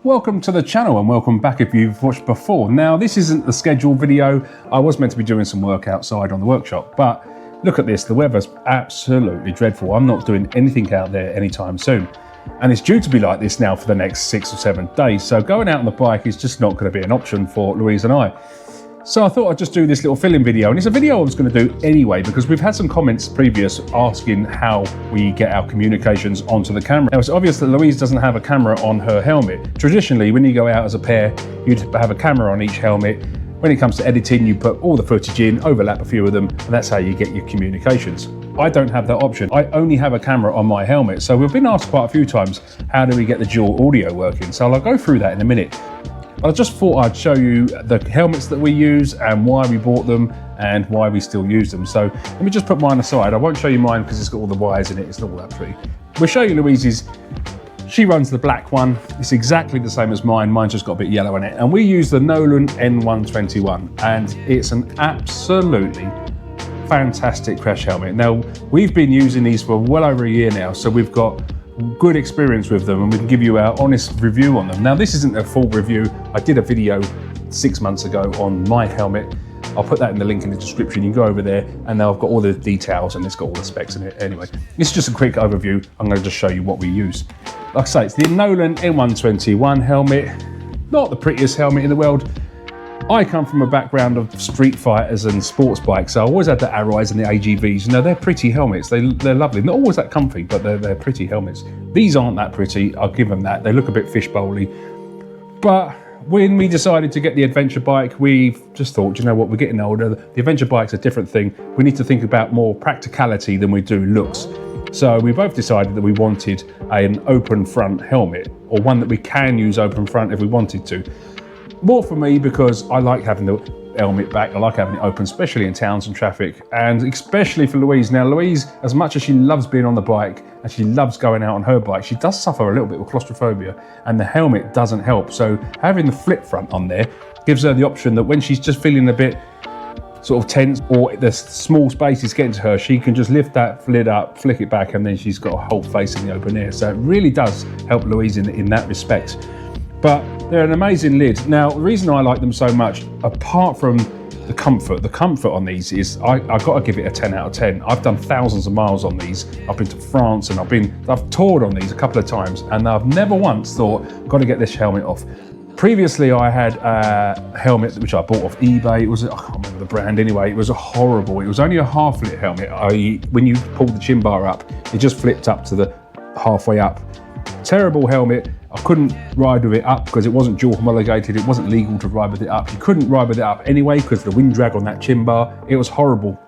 Welcome to the channel and welcome back if you've watched before. Now this isn't the scheduled video. I was meant to be doing some work outside on the workshop, but look at this, the weather's absolutely dreadful. I'm not doing anything out there anytime soon. And it's due to be like this now for the next 6 or 7 days. So going out on the bike is just not going to be an option for Louise and I. So I thought I'd just do this little fill-in video, and it's a video I was going to do anyway because we've had some comments previous asking how we get our communications onto the camera. Now it's obvious that Louise doesn't have a camera on her helmet. Traditionally, when you go out as a pair, you'd have a camera on each helmet. When it comes to editing, you put all the footage in, overlap a few of them, and that's how you get your communications. I don't have that option. I only have a camera on my helmet. So we've been asked quite a few times, how do we get the dual audio working? So I'll go through that in a minute. I just thought I'd show you the helmets that we use and why we bought them and why we still use them. So let me just put mine aside. I won't show you mine because it's got all the wires in it. It's not all that pretty. We'll show you Louise's. She runs the black one. It's exactly the same as mine. Mine's just got a bit yellow in it. And we use the Nolan N120-1, and it's an absolutely fantastic crash helmet. Now, we've been using these for well over a year now, so we've got good experience with them and we can give you our honest review on them. Now this isn't a full review. I did a video 6 months ago on my helmet. I'll put that in the link in the description. You can go over there and now I've got all the details and it's got all the specs in it. Anyway, it's just a quick overview. I'm going to just show you what we use. Like I say, it's the Nolan N120-1 helmet. Not the prettiest helmet in the world. I come from a background of street fighters and sports bikes, so I always had the Arrows and the AGVs. You know, they're pretty helmets. They're lovely. Not always that comfy, but they're pretty helmets. These aren't that pretty. I'll give them that. They look a bit fishbowly. But when we decided to get the adventure bike, we just thought, you know what, we're getting older. The adventure bike's a different thing. We need to think about more practicality than we do looks. So we both decided that we wanted an open front helmet, or one that we can use open front if we wanted to. More for me because I like having the helmet back. I like having it open, especially in towns and traffic, and especially for Louise. Now Louise, as much as she loves being on the bike and she loves going out on her bike, she does suffer a little bit with claustrophobia, and the helmet doesn't help. So having the flip front on there gives her the option that when she's just feeling a bit sort of tense or the small space is getting to her, she can just lift that lid up, flick it back, and then she's got a whole face in the open air. So it really does help Louise in that respect. But they're an amazing lid. Now, the reason I like them so much, apart from the comfort on these is, I got to give it a 10 out of 10. I've done thousands of miles on these. I've been to France and I've toured on these a couple of times, and I've never once thought, got to get this helmet off. Previously, I had a helmet which I bought off eBay. I can't remember the brand anyway. It was horrible. It was only a half-lit helmet. When you pulled the chin bar up, it just flipped up to the halfway up. Terrible helmet. I couldn't ride with it up because it wasn't dual homologated. It wasn't legal to ride with it up. You couldn't ride with it up anyway because of the wind drag on that chin bar. It was horrible.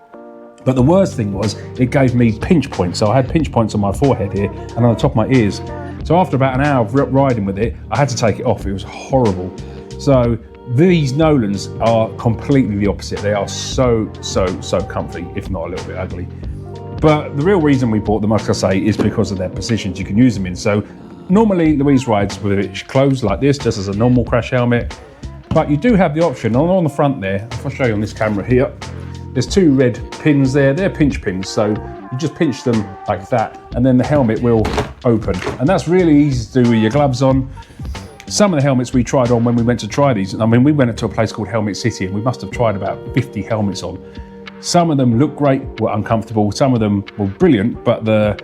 But the worst thing was it gave me pinch points. So I had pinch points on my forehead here and on the top of my ears. So after about an hour of riding with it, I had to take it off. It was horrible. So these Nolans are completely the opposite. They are so comfy, if not a little bit ugly. But the real reason we bought them, like I say, is because of their positions you can use them in. So normally Louise rides with it closed like this, just as a normal crash helmet. But you do have the option on the front there. If I show you on this camera here, there's 2 red pins there. They're pinch pins. So you just pinch them like that, and then the helmet will open. And that's really easy to do with your gloves on. Some of the helmets we tried on when we went to try these, I mean, we went to a place called Helmet City and we must have tried about 50 helmets on. Some of them looked great, were uncomfortable. Some of them were brilliant, but the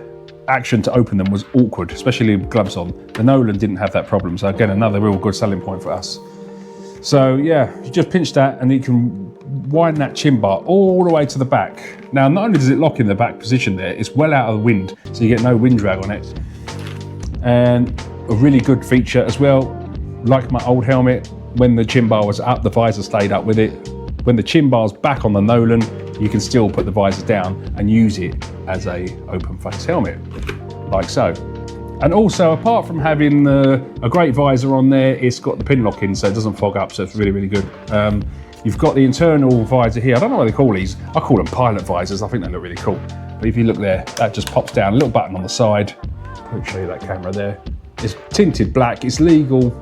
action to open them was awkward, especially with gloves on. The Nolan didn't have that problem. So again, another real good selling point for us. So yeah, you just pinch that and you can wind that chin bar all the way to the back. Now, not only does it lock in the back position there, it's well out of the wind, so you get no wind drag on it. And a really good feature as well, like my old helmet, when the chin bar was up, the visor stayed up with it. When the chin bar's back on the Nolan, you can still put the visor down and use it as a open face helmet, like so. And also, apart from having a great visor on there, it's got the pin lock in, so it doesn't fog up, so it's really good. You've got the internal visor here. I don't know what they call these. I call them pilot visors. I think they look really cool. But if you look there, that just pops down, a little button on the side. I'll show you that camera there. It's tinted black, it's legal,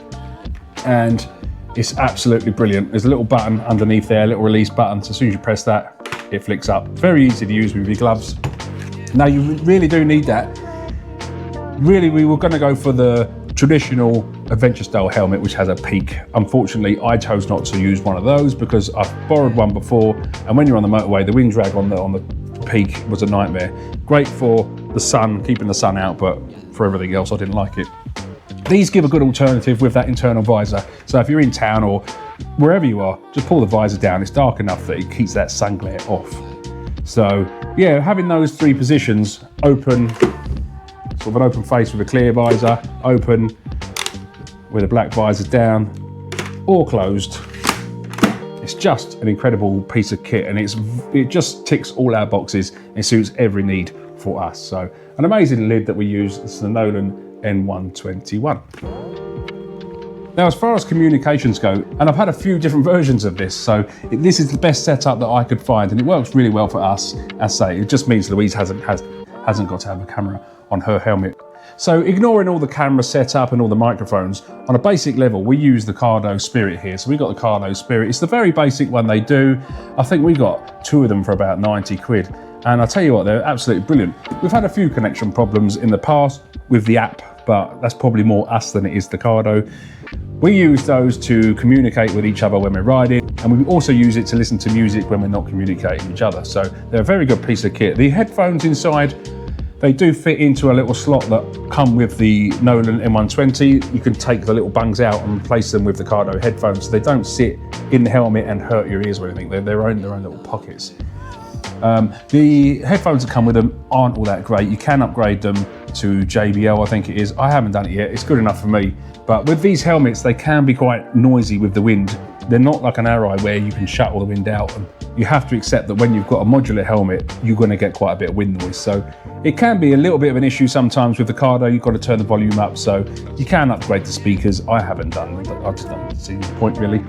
and it's absolutely brilliant. There's a little button underneath there, a little release button. So as soon as you press that, it flicks up. Very easy to use with your gloves. Now you really do need that. Really, we were going to go for the traditional adventure style helmet which has a peak. Unfortunately, I chose not to use one of those because I've borrowed one before, and when you're on the motorway, the wind drag on the peak was a nightmare. Great for the sun, keeping the sun out, but for everything else I didn't like it. These give a good alternative with that internal visor. So if you're in town or wherever you are, just pull the visor down. It's dark enough that it keeps that sun glare off. So yeah, having those three positions, open, sort of an open face with a clear visor, open with a black visor down, or closed, it's just an incredible piece of kit, and it just ticks all our boxes and suits every need for us. So an amazing lid that we use is the Nolan N120-1. Now, as far as communications go, and I've had a few different versions of this, so this is the best setup that I could find, and it works really well for us. As I say, it just means Louise hasn't got to have a camera on her helmet. So ignoring all the camera setup and all the microphones, on a basic level, we use the Cardo Spirit here. So we got the Cardo Spirit. It's the very basic one they do. I think we got two of them for about 90 quid. And I'll tell you what, they're absolutely brilliant. We've had a few connection problems in the past with the app, but that's probably more us than it is the Cardo. We use those to communicate with each other when we're riding, and we also use it to listen to music when we're not communicating with each other. So they're a very good piece of kit. The headphones inside, they do fit into a little slot that come with the Nolan N120. You can take the little bungs out and replace them with the Cardo headphones. So they don't sit in the helmet and hurt your ears or anything. They're their own little pockets. The headphones that come with them aren't all that great. You can upgrade them to JBL, I think it is. I haven't done it yet. It's good enough for me. But with these helmets, they can be quite noisy with the wind. They're not like an Arai where you can shut all the wind out. And you have to accept that when you've got a modular helmet, you're going to get quite a bit of wind noise. So it can be a little bit of an issue sometimes with the Cardo. You've got to turn the volume up. So you can upgrade the speakers. I haven't done it. I just don't see the point really.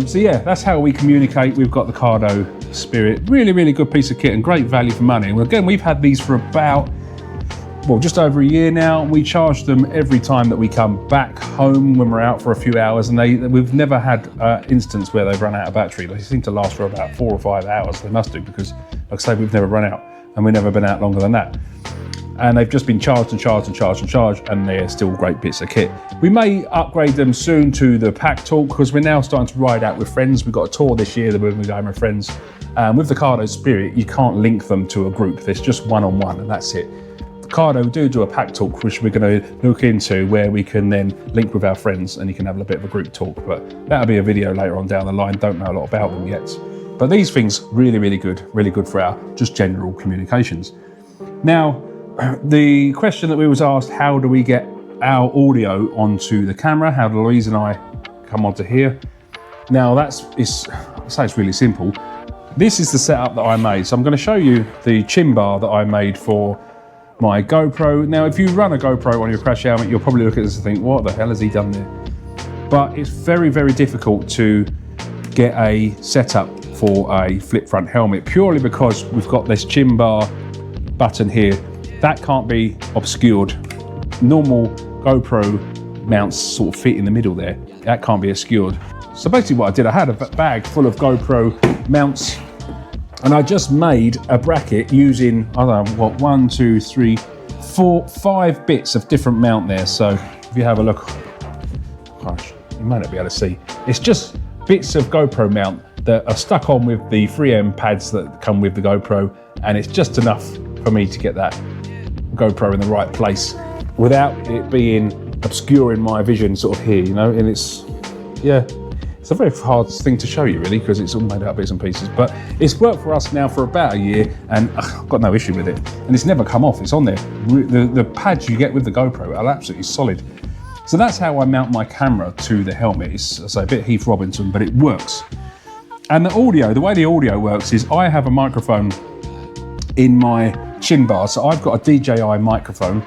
So yeah, that's how we communicate. We've got the Cardo Spirit. Really, really good piece of kit and great value for money. And again, we've had these for about, well, just over a year now. We charge them every time that we come back home when we're out for a few hours, and we've never had an instance where they've run out of battery. They seem to last for about 4 or 5 hours. They must do, because like I say, we've never run out, and we've never been out longer than that. And they've just been charged and charged and charged and charged, and they're still great bits of kit. We may upgrade them soon to the Pack Talk, because we're now starting to ride out with friends. We've got a tour this year that we're going with friends. With the Cardo Spirit, you can't link them to a group. There's just one-on-one, and that's it. The Cardo do a Pack Talk, which we're going to look into, where we can then link with our friends and you can have a bit of a group talk. But that'll be a video later on down the line. Don't know a lot about them yet. But these things, really, really good for our just general communications. Now, the question that we was asked, how do we get our audio onto the camera? How do Louise and I come onto here? Now I say it's really simple. This is the setup that I made. So I'm going to show you the chin bar that I made for my GoPro. Now, if you run a GoPro on your crash helmet, you'll probably look at this and think, what the hell has he done there? But it's very, very difficult to get a setup for a flip front helmet, purely because we've got this chin bar button here. That can't be obscured. Normal GoPro mounts sort of fit in the middle there. That can't be obscured. So basically what I did, I had a bag full of GoPro mounts, and I just made a bracket using, I don't know, what, 1, 2, 3, 4, 5 bits of different mount there. So if you have a look, gosh, you might not be able to see. It's just bits of GoPro mount that are stuck on with the 3M pads that come with the GoPro, and it's just enough for me to get that GoPro in the right place without it being obscuring my vision sort of here, you know. And it's a very hard thing to show you really, because it's all made out of bits and pieces, but it's worked for us now for about a year, and I've got no issue with it, and it's never come off. It's on there. The pads you get with the GoPro are absolutely solid. So that's how I mount my camera to the helmet. It's, I say, a bit Heath Robinson, but it works. And the audio, the way the audio works is I have a microphone in my chin bar. So I've got a DJI microphone,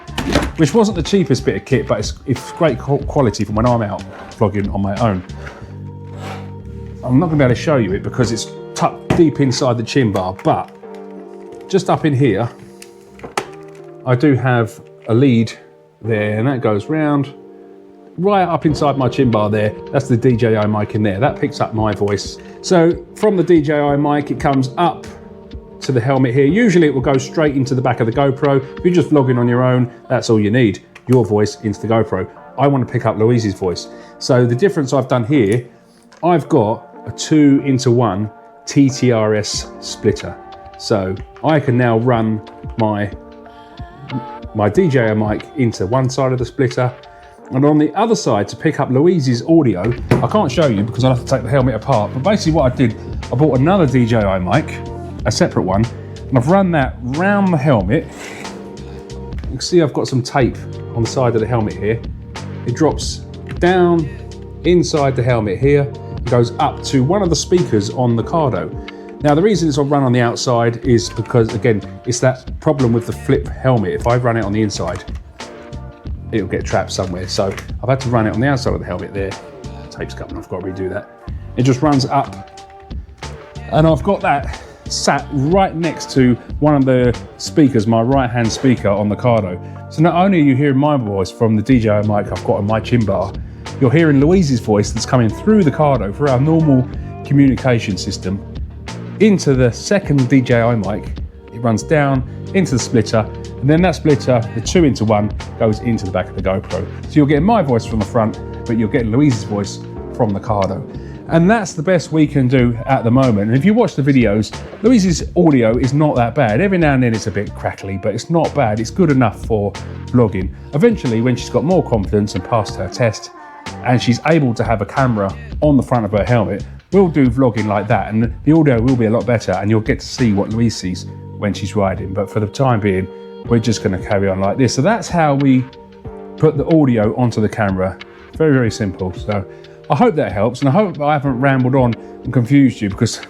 which wasn't the cheapest bit of kit, but it's great quality from when I'm out vlogging on my own. I'm not going to be able to show you it because it's tucked deep inside the chin bar, but just up in here, I do have a lead there, and that goes round right up inside my chin bar there. That's the DJI mic in there. That picks up my voice. So from the DJI mic, it comes up to the helmet here. Usually it will go straight into the back of the GoPro. If you're just vlogging on your own, that's all you need, your voice into the GoPro. I want to pick up Louise's voice. So the difference I've done here, I've got a 2-in-1 TTRS splitter. So I can now run my DJI mic into one side of the splitter, and on the other side to pick up Louise's audio. I can't show you because I'll have to take the helmet apart, but basically what I did, I bought another DJI mic, a separate one, and I've run that round the helmet. You can see I've got some tape on the side of the helmet here. It drops down inside the helmet here, and goes up to one of the speakers on the Cardo. Now the reason it's run on the outside is because, again, it's that problem with the flip helmet. If I run it on the inside, it'll get trapped somewhere. So I've had to run it on the outside of the helmet there. Tape's cut and I've got to redo that. It just runs up, and I've got that sat right next to one of the speakers, my right-hand speaker on the Cardo. So not only are you hearing my voice from the DJI mic I've got on my chin bar, you're hearing Louise's voice that's coming through the Cardo, through our normal communication system, into the second DJI mic. It runs down into the splitter, and then that splitter, the 2-in-1, goes into the back of the GoPro. So you're getting my voice from the front, but you're getting Louise's voice from the Cardo. And that's the best we can do at the moment. And if you watch the videos, Louise's audio is not that bad. Every now and then it's a bit crackly, but it's not bad. It's good enough for vlogging. Eventually, when she's got more confidence and passed her test, and she's able to have a camera on the front of her helmet, we'll do vlogging like that, and the audio will be a lot better, and you'll get to see what Louise sees when she's riding. But for the time being, we're just going to carry on like this. So that's how we put the audio onto the camera. Very, very simple. So I hope that helps, and I hope I haven't rambled on and confused you, because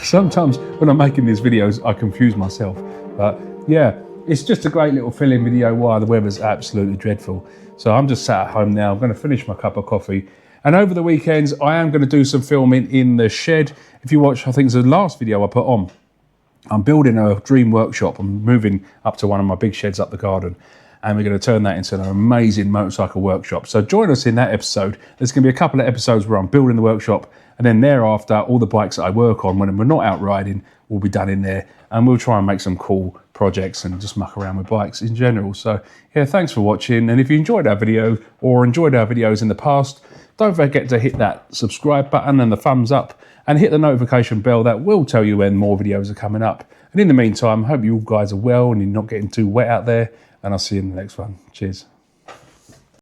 sometimes when I'm making these videos, I confuse myself. But yeah, it's just a great little fill-in video while the weather's absolutely dreadful. So I'm just sat at home now. I'm going to finish my cup of coffee. And over the weekends, I am going to do some filming in the shed. If you watch, I think it's the last video I put on, I'm building a dream workshop. I'm moving up to one of my big sheds up the garden, and we're going to turn that into an amazing motorcycle workshop. So join us in that episode. There's going to be a couple of episodes where I'm building the workshop, and then thereafter, all the bikes that I work on when we're not out riding will be done in there, and we'll try and make some cool projects and just muck around with bikes in general. So yeah, thanks for watching. And if you enjoyed our video or enjoyed our videos in the past, don't forget to hit that subscribe button and the thumbs up, and hit the notification bell. That will tell you when more videos are coming up. And in the meantime, I hope you all guys are well and you're not getting too wet out there, and I'll see you in the next one. Cheers.